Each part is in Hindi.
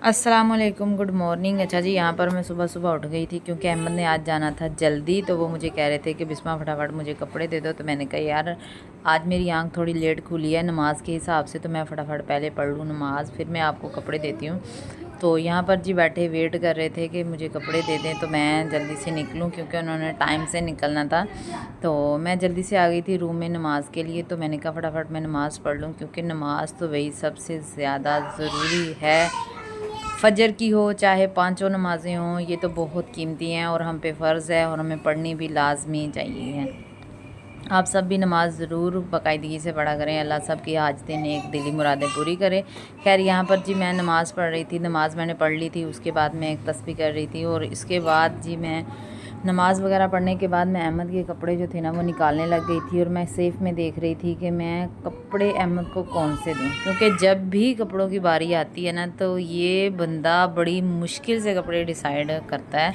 अस्सलामुअलैकुम, गुड मॉर्निंग। अच्छा जी, यहाँ पर मैं सुबह सुबह उठ गई थी क्योंकि अहमद ने आज जाना था जल्दी। तो वो मुझे कह रहे थे कि बिस्मा फटाफट मुझे कपड़े दे दो। तो मैंने कहा यार आज मेरी आंख थोड़ी लेट खुली है नमाज के हिसाब से, तो मैं फटाफट पहले पढ़ लूँ नमाज, फिर मैं आपको कपड़े देती हूँ। तो यहाँ पर जी बैठे वेट कर रहे थे कि मुझे कपड़े दे दें तो मैं जल्दी से निकलूँ, क्योंकि उन्होंने टाइम से निकलना था। तो मैं जल्दी से आ गई थी रूम में नमाज के लिए। तो मैंने कहा फटाफट मैं नमाज़ पढ़ लूँ, क्योंकि नमाज तो वही सबसे ज़्यादा ज़रूरी है। फजर की हो चाहे पांचों नमाज़ें हों, ये तो बहुत कीमती हैं और हम पे फ़र्ज़ है और हमें पढ़नी भी लाजमी चाहिए है। आप सब भी नमाज़ ज़रूर बाकायदगी से पढ़ा करें। अल्लाह सब की हाजतें नेक दिली मुरादें पूरी करे। खैर यहाँ पर जी मैं नमाज़ पढ़ रही थी, नमाज़ मैंने पढ़ ली थी। उसके बाद मैं एक तस्बीह कर रही थी और इसके बाद जी मैं नमाज़ वगैरह पढ़ने के बाद मैं अहमद के कपड़े जो थे ना वो निकालने लग गई थी। और मैं सेफ़ में देख रही थी कि मैं कपड़े अहमद को कौन से दूँ, क्योंकि जब भी कपड़ों की बारी आती है ना तो ये बंदा बड़ी मुश्किल से कपड़े डिसाइड करता है।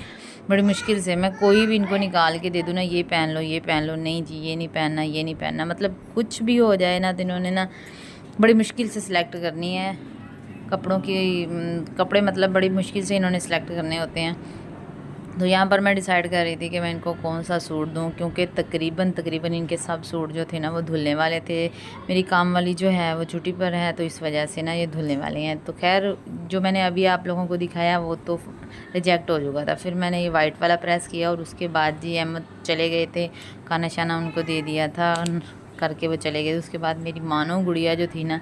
बड़ी मुश्किल से मैं कोई भी इनको निकाल के दे दूँ ना, ये पहन लो ये पहन लो, नहीं जी ये नहीं पहनना ये नहीं पहनना, मतलब कुछ भी हो जाए ना तो इन्होंने ना बड़ी मुश्किल से सिलेक्ट करनी है कपड़ों की। कपड़े मतलब बड़ी मुश्किल से इन्होंने सिलेक्ट करने होते हैं। तो यहाँ पर मैं डिसाइड कर रही थी कि मैं इनको कौन सा सूट दूँ, क्योंकि तकरीबन इनके सब सूट जो थे ना वो धुलने वाले थे। मेरी काम वाली जो है वो छुट्टी पर है, तो इस वजह से ना ये धुलने वाले हैं। तो खैर जो मैंने अभी आप लोगों को दिखाया वो तो रिजेक्ट हो चुका था। फिर मैंने ये वाइट वाला प्रेस किया और उसके बाद जी अहमद चले गए थे, खाना शाना उनको दे दिया था करके वो चले गए। उसके बाद मेरी मानो गुड़िया जो थी ना,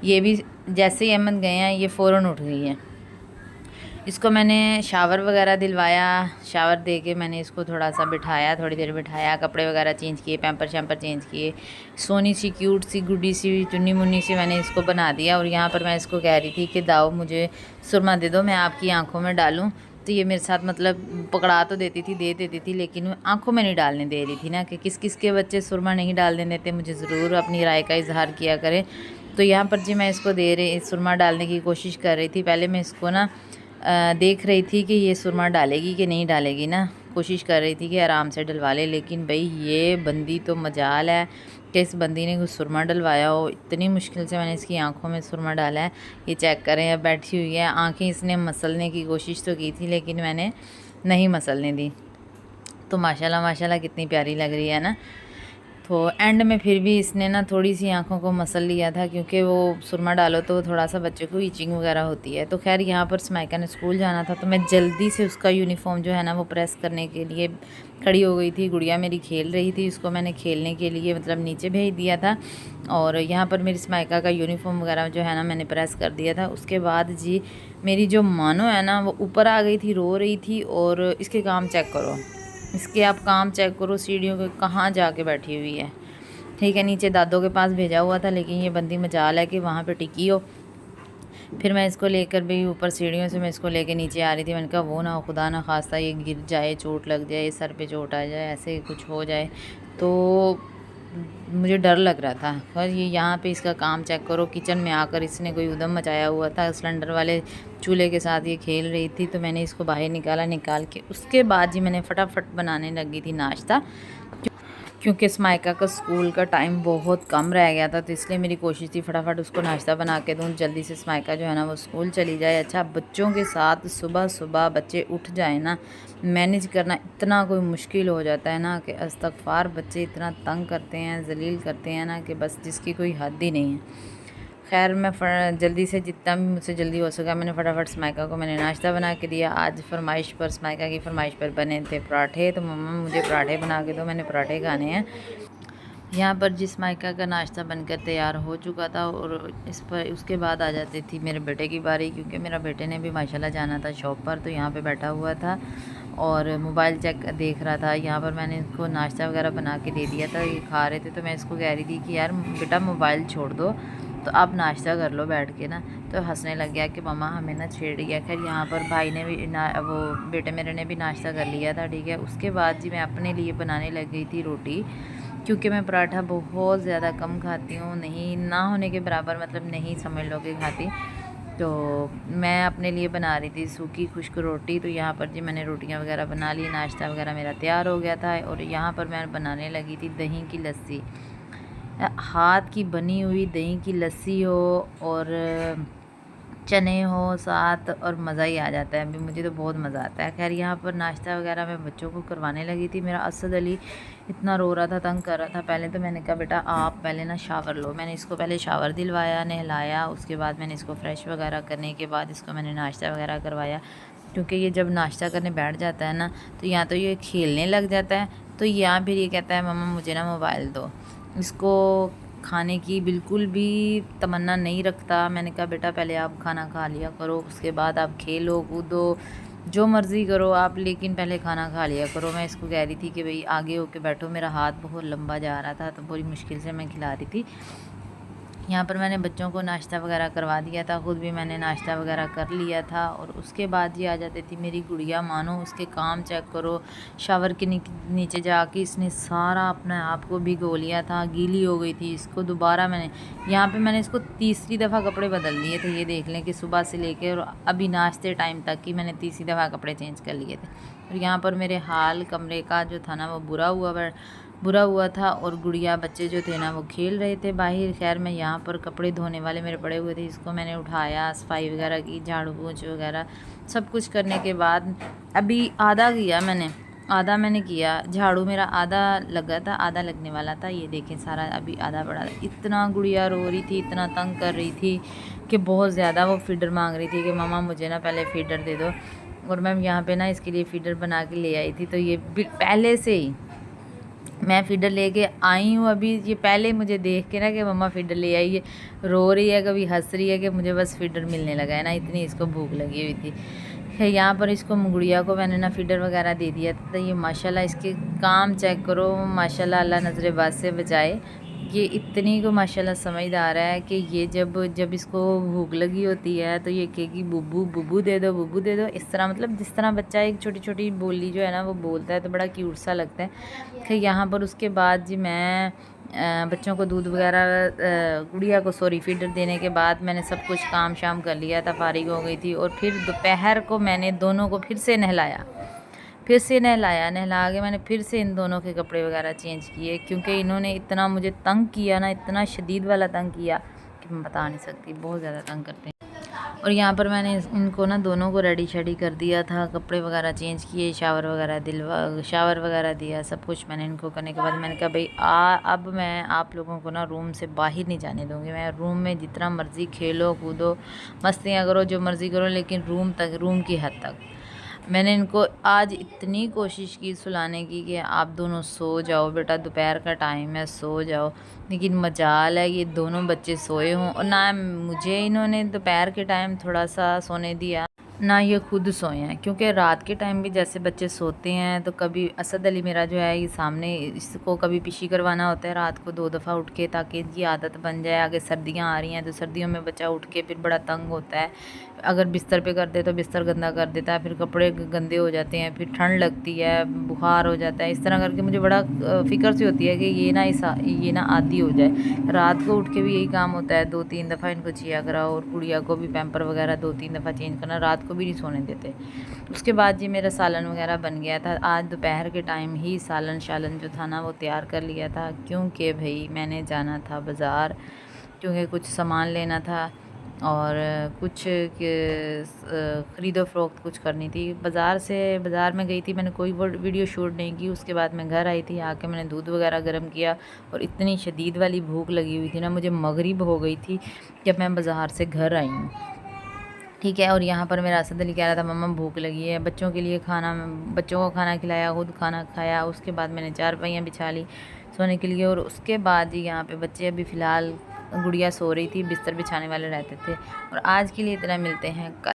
ये भी जैसे ही अहमद गए हैं ये फ़ौरन उठ गई है। इसको मैंने शावर वगैरह दिलवाया, शावर दे के मैंने इसको थोड़ा सा बिठाया, थोड़ी देर बिठाया, कपड़े वगैरह चेंज किए, पैम्पर शैम्पर चेंज किए, सोनी सी क्यूट सी गुड्डी सी चुन्नी मुन्नी सी मैंने इसको बना दिया। और यहाँ पर मैं इसको कह रही थी कि दाओ मुझे सुरमा दे दो, मैं आपकी आंखों में डालूं। तो ये मेरे साथ मतलब पकड़ा तो देती थी, दे देती थी, लेकिन आंखों में नहीं डालने दे रही थी ना, कि किस किस के बच्चे सुरमा नहीं डालने देते। मुझे ज़रूर अपनी राय का इजहार किया करें। तो यहाँ पर जी मैं इसको सुरमा डालने की कोशिश कर रही थी। पहले मैं इसको ना देख रही थी कि ये सुरमा डालेगी कि नहीं डालेगी ना, कोशिश कर रही थी कि आराम से डलवा ले। लेकिन भाई ये बंदी तो मजाल है कि इस बंदी ने कुछ सुरमा डलवाया हो। इतनी मुश्किल से मैंने इसकी आंखों में सुरमा डाला है। ये चेक करें, अब बैठी हुई है, आंखें इसने मसलने की कोशिश तो की थी लेकिन मैंने नहीं मसलने दी। तो माशाल्लाह माशाल्लाह कितनी प्यारी लग रही है ना। तो एंड में फिर भी इसने ना थोड़ी सी आंखों को मसल लिया था, क्योंकि वो सुरमा डालो तो थोड़ा सा बच्चे को ईचिंग वगैरह होती है। तो खैर यहाँ पर स्माइका ने स्कूल जाना था, तो मैं जल्दी से उसका यूनिफॉर्म जो है ना वो प्रेस करने के लिए खड़ी हो गई थी। गुड़िया मेरी खेल रही थी, उसको मैंने खेलने के लिए मतलब नीचे भेज दिया था। और यहाँ पर मेरी स्माइका का यूनिफॉर्म वगैरह जो है ना मैंने प्रेस कर दिया था। उसके बाद जी मेरी जो मानो है ना वो ऊपर आ गई थी, रो रही थी। और इसके काम चेक करो, इसके आप काम चेक करो, सीढ़ियों के कहाँ जाके बैठी हुई है। ठीक है, नीचे दादों के पास भेजा हुआ था, लेकिन ये बंदी मजाल है कि वहाँ पे टिकी हो। फिर मैं इसको लेकर भी ऊपर सीढ़ियों से मैं इसको लेके नीचे आ रही थी। मैंने कहा वो ना खुदा ना खास्ता ये गिर जाए, चोट लग जाए, सर पे चोट आ जाए, ऐसे कुछ हो जाए, तो मुझे डर लग रहा था। और ये यहाँ पे इसका काम चेक करो, किचन में आकर इसने कोई उधम मचाया हुआ था, सिलेंडर वाले चूल्हे के साथ ये खेल रही थी। तो मैंने इसको बाहर निकाल के उसके बाद जी मैंने फटाफट बनाने लगी थी नाश्ता, क्योंकि स्माइका का स्कूल का टाइम बहुत कम रह गया था। तो इसलिए मेरी कोशिश थी फटाफट उसको नाश्ता बना के दूँ, जल्दी से स्माइका जो है ना वो स्कूल चली जाए। अच्छा, बच्चों के साथ सुबह सुबह बच्चे उठ जाए ना, मैनेज करना इतना कोई मुश्किल हो जाता है ना कि अस्तगफार, बच्चे इतना तंग करते हैं, जलील करते हैं ना कि बस जिसकी कोई हद ही नहीं है। खैर मैं जल्दी से जितना भी मुझसे जल्दी हो सका मैंने फटाफट स्माइका को मैंने नाश्ता बना के दिया। आज फरमाइश पर, स्माइका की फरमाइश पर बने थे पराठे, तो मम्मा मुझे पराठे बना के दो, मैंने पराठे खाने हैं। यहाँ पर जिस माइका का नाश्ता बनकर तैयार हो चुका था और इस पर उसके बाद आ जाती थी मेरे बेटे की बारी, क्योंकि मेरा बेटे ने भी माशाल्लाह जाना था शॉप पर। तो यहाँ पे बैठा हुआ था और मोबाइल चेक देख रहा था। यहाँ पर मैंने इसको नाश्ता वगैरह बना के दे दिया था, ये खा रहे थे। तो मैं इसको कह रही थी कि यार बेटा मोबाइल छोड़ दो, तो आप नाश्ता कर लो बैठ के ना। तो हंसने लग गया कि मम्मा हमें ना छेड़ गया। खैर यहाँ पर भाई ने भी वो बेटे मेरे ने भी नाश्ता कर लिया था। ठीक है, उसके बाद जी मैं अपने लिए बनाने लग गई थी रोटी, क्योंकि मैं पराठा बहुत ज़्यादा कम खाती हूँ, नहीं ना होने के बराबर, मतलब नहीं समझ लो कि खाती। तो मैं अपने लिए बना रही थी सूखी खुश्क रोटी। तो यहाँ पर जी मैंने रोटियाँ वगैरह बना ली, नाश्ता वगैरह मेरा तैयार हो गया था। और यहाँ पर मैं बनाने लगी थी दही की लस्सी। हाथ की बनी हुई दही की लस्सी हो और चने हो साथ और मज़ा ही आ जाता है। अभी मुझे तो बहुत मज़ा आता है। खैर यहाँ पर नाश्ता वगैरह मैं बच्चों को करवाने लगी थी। मेरा असद अली इतना रो रहा था, तंग कर रहा था। पहले तो मैंने कहा बेटा आप पहले ना शावर लो। मैंने इसको पहले शावर दिलवाया, नहलाया, उसके बाद मैंने इसको फ्रेश वगैरह करने के बाद इसको मैंने नाश्ता वगैरह करवाया। क्योंकि ये जब नाश्ता करने बैठ जाता है ना तो या तो ये खेलने लग जाता है, तो या फिर ये कहता है मम्मा मुझे ना मोबाइल दो। इसको खाने की बिल्कुल भी तमन्ना नहीं रखता। मैंने कहा बेटा पहले आप खाना खा लिया करो, उसके बाद आप खेलो कूदो जो मर्ज़ी करो आप, लेकिन पहले खाना खा लिया करो। मैं इसको कह रही थी कि भाई आगे होके बैठो। मेरा हाथ बहुत लंबा जा रहा था तो बड़ी मुश्किल से मैं खिला रही थी। यहाँ पर मैंने बच्चों को नाश्ता वगैरह करवा दिया था, ख़ुद भी मैंने नाश्ता वगैरह कर लिया था। और उसके बाद ये आ जाती थी मेरी गुड़िया, मानो उसके काम चेक करो। शावर के नीचे जाके इसने सारा अपने आप को भिगो लिया था, गीली हो गई थी। इसको दोबारा मैंने इसको तीसरी दफ़ा कपड़े बदल दिए थे। ये देख लें कि सुबह से लेके और अभी नाश्ते टाइम तक ही मैंने तीसरी दफ़ा कपड़े चेंज कर लिए थे। और यहाँ पर मेरे हाल कमरे का जो था ना वो बुरा हुआ था और गुड़िया बच्चे जो थे ना वो खेल रहे थे बाहर। खैर मैं यहाँ पर कपड़े धोने वाले मेरे पड़े हुए थे, इसको मैंने उठाया, सफाई वगैरह की, झाड़ू पोंछ वगैरह सब कुछ करने के बाद अभी आधा मैंने किया। झाड़ू मेरा आधा लगा था, आधा लगने वाला था। ये देखें सारा अभी आधा पड़ा था। इतना गुड़िया रो रही थी, इतना तंग कर रही थी कि बहुत ज़्यादा वो फीडर मांग रही थी कि मम्मा मुझे ना पहले फीडर दे दो। और मैं यहाँ पे ना इसके लिए फ़ीडर बना के ले आई थी। तो ये पहले से ही मैं फ़ीडर लेके आई हूँ। अभी ये पहले मुझे देख के ना कि मम्मा फ़ीडर ले आई है, रो रही है, कभी हंस रही है कि मुझे बस फ़ीडर मिलने लगा है ना, इतनी इसको भूख लगी हुई थी। खैर यहाँ पर इसको गुड़िया को मैंने ना फ़ीडर वगैरह दे दिया था। तो ये माशाल्लाह इसके काम चेक करो, माशाल्लाह अल्लाह नज़र बद से बचाए। ये इतनी को माशाल्लाह समझदार है कि ये जब इसको भूख लगी होती है तो ये कहेगी बुब्बू बुब्बू दे दो, बुब्बू दे दो। इस तरह मतलब जिस तरह बच्चा एक छोटी छोटी बोली जो है ना वो बोलता है तो बड़ा क्यूट सा लगता है। फिर यहाँ पर उसके बाद जी मैं बच्चों को दूध वगैरह गुड़िया को फ़ीडर देने के बाद मैंने सब कुछ काम शाम कर लिया था, फारिग हो गई थी। और फिर दोपहर को मैंने दोनों को फिर से नहला के मैंने फिर से इन दोनों के कपड़े वगैरह चेंज किए, क्योंकि इन्होंने इतना मुझे तंग किया ना, इतना शदीद वाला तंग किया कि मैं बता नहीं सकती, बहुत ज़्यादा तंग करते हैं। और यहाँ पर मैंने इनको ना दोनों को रेडी शेडी कर दिया था, कपड़े वगैरह चेंज किए, शावर वगैरह दिया, सब कुछ मैंने इनको करने के बाद मैंने कहा भाई अब मैं आप लोगों को ना रूम से बाहर नहीं जाने दूँगी। मैं रूम में जितना मर्ज़ी खेलो कूदो मस्तियाँ करो जो मर्ज़ी करो, लेकिन रूम की हद तक। मैंने इनको आज इतनी कोशिश की सुलाने की कि आप दोनों सो जाओ बेटा, दोपहर का टाइम है, सो जाओ। लेकिन मजाल है ये दोनों बच्चे सोए हों और ना मुझे इन्होंने दोपहर के टाइम थोड़ा सा सोने दिया, ना ये खुद सोए हैं। क्योंकि रात के टाइम भी जैसे बच्चे सोते हैं तो कभी असद अली मेरा जो है ये सामने, इसको कभी पिशी करवाना होता है रात को 2 दफ़ा उठ के, ताकि इनकी आदत बन जाए। आगे सर्दियां आ रही हैं तो सर्दियों में बच्चा उठ के फिर बड़ा तंग होता है। अगर बिस्तर पे कर दे तो बिस्तर गंदा कर देता है, फिर कपड़े गंदे हो जाते हैं, फिर ठंड लगती है, बुखार हो जाता है। इस तरह करके मुझे बड़ा फ़िक्र सी होती है कि ये ना आदी हो जाए। रात को उठ के भी यही काम होता है, 2-3 दफ़ा इनको चिया कराओ और गुड़िया को भी पैम्पर वगैरह 2-3 दफ़ा चेंज करना, रात को भी नहीं सोने देते। उसके बाद जी मेरा सालन वगैरह बन गया था। आज दोपहर के टाइम ही सालन जो था ना वो तैयार कर लिया था, क्योंकि भाई मैंने जाना था बाज़ार, क्योंकि कुछ सामान लेना था और कुछ ख़रीदो फ़रोख्त कुछ करनी थी। बाज़ार में गई थी, मैंने कोई वीडियो शूट नहीं की। उसके बाद मैं घर आई थी, आके मैंने दूध वगैरह गर्म किया और इतनी शदीद वाली भूख लगी हुई थी ना, मुझे मगरिब हो गई थी जब मैं बाज़ार से घर आई हूँ। ठीक है। और यहाँ पर मेरा असद अली कह रहा था मम्मा भूख लगी है, बच्चों को खाना खिलाया, खुद खाना खाया। उसके बाद मैंने चारपाइयाँ बिछा ली सोने के लिए। और उसके बाद जी यहाँ पे बच्चे अभी फ़िलहाल गुड़िया सो रही थी, बिस्तर बिछाने वाले रहते थे। और आज के लिए इतना, मिलते हैं कल।